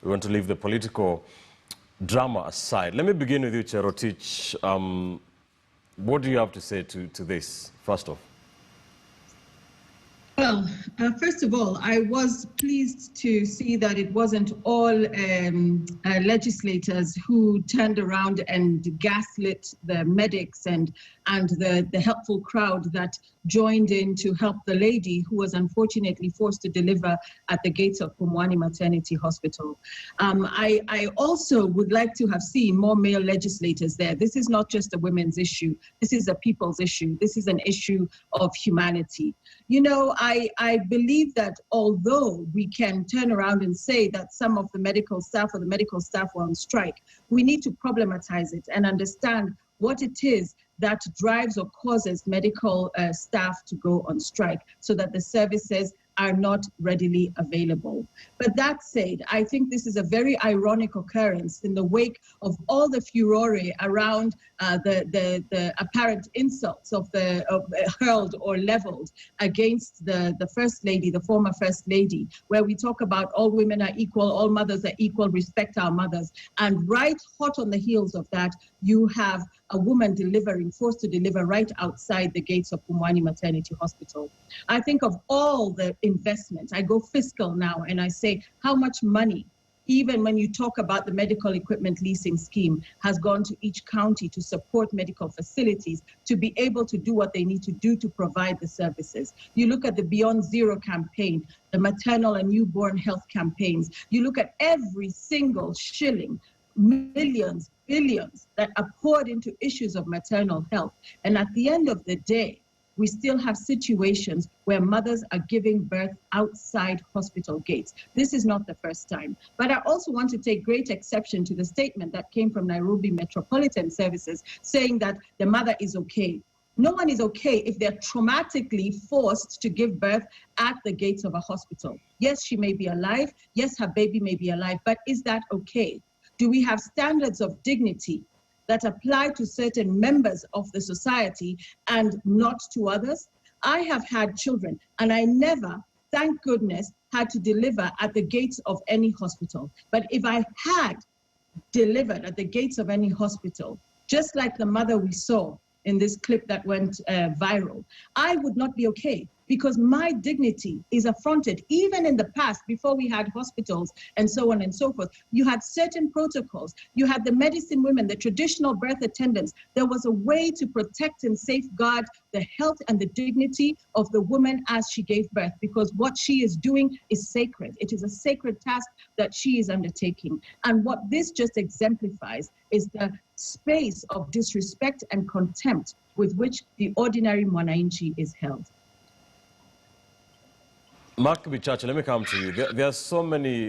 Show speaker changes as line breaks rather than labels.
We want to leave the political drama aside. Let me begin with you, Jerotich. What do you have to say to this, first off?
Well, first of all, I was pleased to see that it wasn't all legislators who turned around and gaslit the medics and the helpful crowd that joined in to help the lady who was unfortunately forced to deliver at the gates of Pumwani Maternity Hospital. I also would like to have seen more male legislators there. This is not just a women's issue. This is a people's issue. This is an issue of humanity. You know, I believe that although we can turn around and say that some of the medical staff or the medical staff were on strike, we need to problematize it and understand what it is that drives or causes medical staff to go on strike so that the services are not readily available. But that said, I think this is a very ironic occurrence in the wake of all the furore around the apparent insults of hurled or leveled against the First Lady, the former First Lady, where we talk about all women are equal, all mothers are equal, respect our mothers. And right hot on the heels of that, you have a woman forced to deliver right outside the gates of Pumwani Maternity Hospital. I think of all the investment. I go fiscal now and I say how much money, even when you talk about the medical equipment leasing scheme, has gone to each county to support medical facilities to be able to do what they need to do to provide the services. You look at the Beyond Zero campaign, the maternal and newborn health campaigns. You look at every single shilling, millions, billions that are poured into issues of maternal health. And at the end of the day, we still have situations where mothers are giving birth outside hospital gates. This is not the first time. But I also want to take great exception to the statement that came from Nairobi Metropolitan Services saying that the mother is okay. No one is okay if they're traumatically forced to give birth at the gates of a hospital. Yes, she may be alive. Yes, her baby may be alive. But is that okay? Do we have standards of dignity that apply to certain members of the society and not to others? I have had children and I never, thank goodness, had to deliver at the gates of any hospital. But if I had delivered at the gates of any hospital, just like the mother we saw in this clip that went viral, I would not be okay because my dignity is affronted. Even in the past, before we had hospitals and so on and so forth, you had certain protocols. You had the medicine women, the traditional birth attendants. There was a way to protect and safeguard the health and the dignity of the woman as she gave birth, because what she is doing is sacred. It is a sacred task that she is undertaking. And what this just exemplifies is the space of disrespect and contempt with which the ordinary mwananchi is held.
Mark Bichache, let me come to you. There are so many